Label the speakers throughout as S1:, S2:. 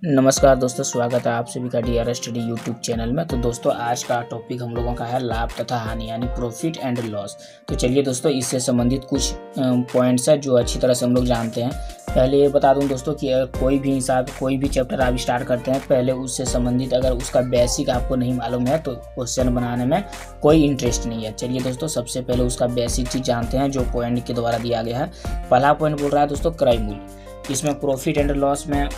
S1: नमस्कार दोस्तों, स्वागत है आप सभी का डीआर स्टडी यूट्यूब चैनल में। तो दोस्तों आज का टॉपिक हम लोगों का है लाभ तथा हानि यानी प्रॉफिट एंड लॉस। तो चलिए दोस्तों इससे संबंधित कुछ पॉइंट्स है जो अच्छी तरह से हम लोग जानते हैं। पहले ये बता दूं दोस्तों कि अगर कोई भी चैप्टर आप स्टार्ट करते हैं, पहले उससे संबंधित अगर उसका बेसिक आपको नहीं मालूम है तो क्वेश्चन बनाने में कोई इंटरेस्ट नहीं है। चलिए दोस्तों सबसे पहले उसका बेसिक चीज़ जानते हैं जो पॉइंट के द्वारा दिया गया है। पहला पॉइंट बोल रहा है दोस्तों क्रय मूल्य। इसमें प्रॉफिट एंड लॉस में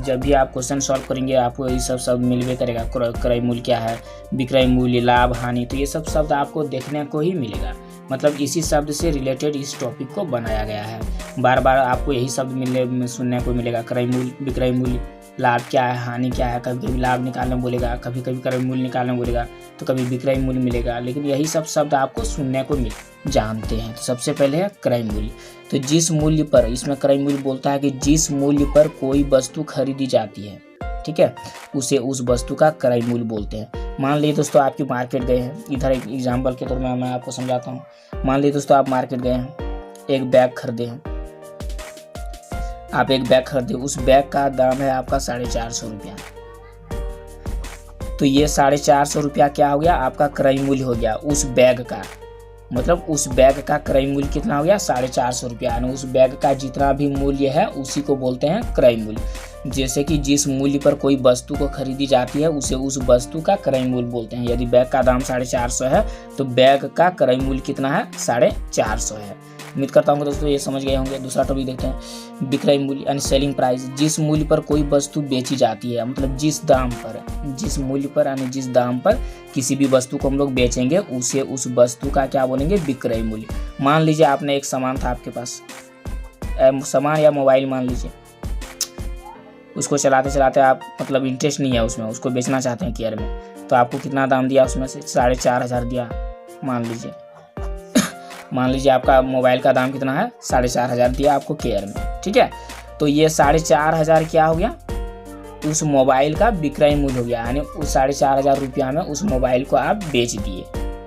S1: जब भी आप क्वेश्चन सॉल्व करेंगे आपको ये सब शब्द मिलवे करेगा। क्रय मूल्य क्या है, विक्रय मूल्य, लाभ, हानि, तो ये सब शब्द आपको देखने को ही मिलेगा। मतलब इसी शब्द से रिलेटेड इस टॉपिक को बनाया गया है। बार बार आपको यही शब्द सुनने को मिलेगा। क्रय मूल्य, विक्रय मूल्य, लाभ क्या है, हानि क्या है। कभी कभी लाभ निकालने बोलेगा, कभी कभी क्रय मूल्य निकालने बोलेगा, तो कभी विक्रय मूल्य मिलेगा। लेकिन यही सब शब्द आपको सुनने को जानते हैं। तो सबसे पहले है क्रय मूल्य। तो जिस मूल्य पर, इसमें क्रय मूल्य बोलता है कि जिस मूल्य पर कोई वस्तु खरीदी जाती है, ठीक है, उसे उस वस्तु का क्रय मूल्य बोलते हैं। मान लीजिए दोस्तों आपकी मार्केट गए हैं, इधर एक एग्जाम्पल के तौर में मैं आपको समझाता हूँ। मान लीजिए दोस्तों आप मार्केट गए हैं, एक बैग खरीदे हैं। आप एक बैग खरीदे, उस बैग का दाम है आपका 450 रुपया। तो ये 450 रुपया क्या हो गया, आपका क्रय मूल्य हो गया उस बैग का। मतलब उस बैग का क्रय मूल्य कितना हो गया, 450 रुपया। यानी उस बैग का जितना भी मूल्य है उसी को बोलते हैं क्रय मूल्य। जैसे कि जिस मूल्य पर कोई वस्तु को खरीदी जाती है उसे उस वस्तु का क्रय मूल्य बोलते हैं। यदि बैग का दाम 450 है तो बैग का क्रय मूल्य कितना है, 450 है। उम्मीद करता हूँ दोस्तों ये समझ गए होंगे। दूसरा टॉपिक देखते हैं, विक्रय मूल्य यानी सेलिंग प्राइस। जिस मूल्य पर कोई वस्तु बेची जाती है, मतलब जिस दाम पर, जिस मूल्य पर यानी जिस दाम पर किसी भी वस्तु को हम लोग बेचेंगे उसे उस वस्तु का क्या बोलेंगे, विक्रय मूल्य। मान लीजिए आपने एक सामान था आपके पास, सामान या मोबाइल मान लीजिए, उसको चलाते चलाते आप मतलब इंटरेस्ट नहीं है उसमें, उसको बेचना चाहते हैं केयर में, तो आपको कितना दाम दिया उसमें से, 4,500 दिया मान लीजिए आपका मोबाइल का दाम कितना है, 4,500 दिया आपको केयर में, ठीक है। तो ये 4,500 क्या हो गया, उस मोबाइल का विक्रय मूल्य हो गया। यानी उस 4,500 रुपया में उस मोबाइल को आप बेच दिए,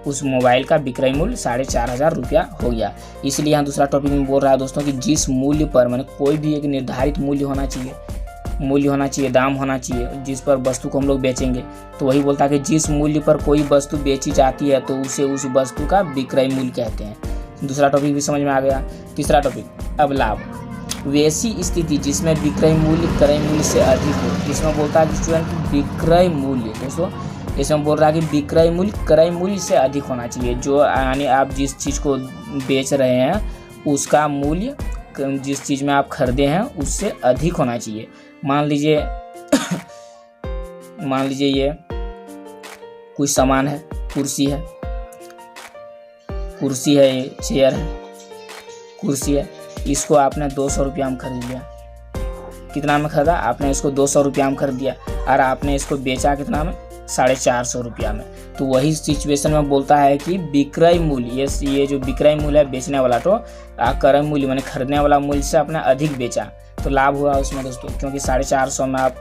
S1: उस मोबाइल का विक्रय मूल्य 4,500 रुपया हो गया। इसलिए यहाँ दूसरा टॉपिक में बोल रहा है दोस्तों कि जिस मूल्य पर, मैंने कोई भी एक निर्धारित मूल्य होना चाहिए, दाम होना चाहिए जिस पर वस्तु को हम लोग बेचेंगे। तो वही बोलता है कि जिस मूल्य पर कोई वस्तु बेची जाती है तो उसे उस वस्तु का विक्रय मूल्य कहते हैं। दूसरा टॉपिक भी समझ में आ गया। तीसरा टॉपिक, अब लाभ। वैसी स्थिति जिसमें विक्रय मूल्य क्रय मूल्य से अधिक हो। इसमें बोलता है कि स्टूडेंट विक्रय मूल्य, दोस्तों इसमें बोल रहा है कि विक्रय मूल्य क्रय मूल्य से अधिक होना चाहिए। जो यानी आप जिस चीज़ को बेच रहे हैं उसका मूल्य जिस चीज़ में आप खरीदे हैं उससे अधिक होना चाहिए। मान लीजिए ये कुछ सामान है, कुर्सी है, ये चेयर है, कुर्सी है, इसको आपने 200 रुपया में खरीद लिया। कितना में खरीदा आपने, इसको 200 रुपया में खरीद दिया और आपने इसको बेचा कितना में, 450 रुपया में। तो वही सिचुएशन में बोलता है कि विक्रय मूल्य, ये जो विक्रय मूल्य है बेचने वाला, तो क्रय मूल्य मैंने खरीदने वाला मूल्य से आपने अधिक बेचा तो लाभ हुआ उसमें दोस्तों। क्योंकि 450 में आप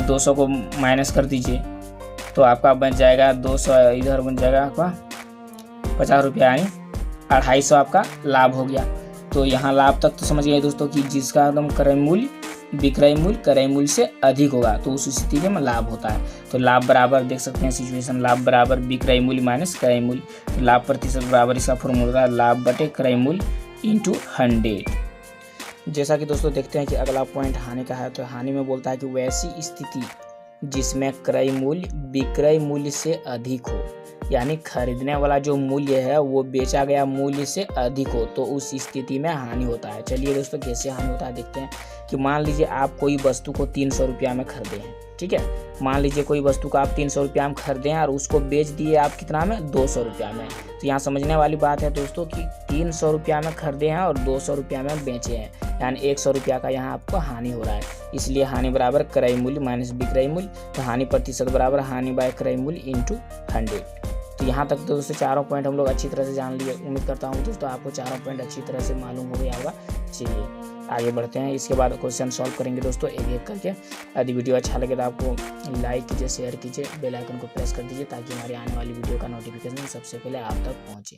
S1: 200 को माइनस कर दीजिए तो आपका बच जाएगा 200, इधर बन जाएगा आपका 50 रुपया, यानी 250 आपका लाभ हो गया। तो यहाँ लाभ तक तो समझ गए दोस्तों कि जिसका एकदम क्रय मूल्य विक्रय मूल्य क्रय मूल्य से अधिक होगा तो उस स्थिति में लाभ होता है। तो लाभ बराबर देख सकते हैं सिचुएशन, लाभ बराबर विक्रय मूल्य माइनस क्रय मूल्य। तो लाभ प्रतिशत बराबर, इसका फॉर्मूला लाभ बटे क्रय मूल्य इंटू 100। जैसा कि दोस्तों देखते हैं कि अगला पॉइंट हानि का है। तो हानि में बोलता है कि वैसी स्थिति जिसमें क्रय मूल्य विक्रय मूल्य से अधिक हो, यानी खरीदने वाला जो मूल्य है वो बेचा गया मूल्य से अधिक हो, तो उस स्थिति में हानि होता है। चलिए दोस्तों कैसे हानि होता है देखते हैं। कि मान लीजिए आप कोई वस्तु को 300 रुपया में खरीदे हैं, ठीक है। मान लीजिए कोई वस्तु को आप 300 रुपया में खरीदे हैं और उसको बेच दिए आप कितना में, 200 रुपया में। तो यहाँ समझने वाली बात है दोस्तों कि 300 रुपया में खरीदे हैं और 200 रुपया में बेचे हैं, यानी 100 रुपया का यहाँ आपको हानि हो रहा है। इसलिए हानि बराबर क्रय मूल्य माइनस विक्रय मूल्य। तो हानि प्रतिशत बराबर हानि बाय क्रय मूल्य इंटू 100। तो यहाँ तक दोस्तों चारों पॉइंट हम लोग अच्छी तरह से जान लिए। उम्मीद करता हूँ दोस्तों आपको चारों पॉइंट अच्छी तरह से मालूम हो गया होगा। चलिए आगे बढ़ते हैं, इसके बाद क्वेश्चन सॉल्व करेंगे दोस्तों एक एक करके। यदि वीडियो अच्छा लगे तो आपको लाइक कीजिए, शेयर कीजिए, बेल आइकन को प्रेस कर दीजिए ताकि हमारी आने वाली वीडियो का नोटिफिकेशन सबसे पहले आप तक पहुँचे।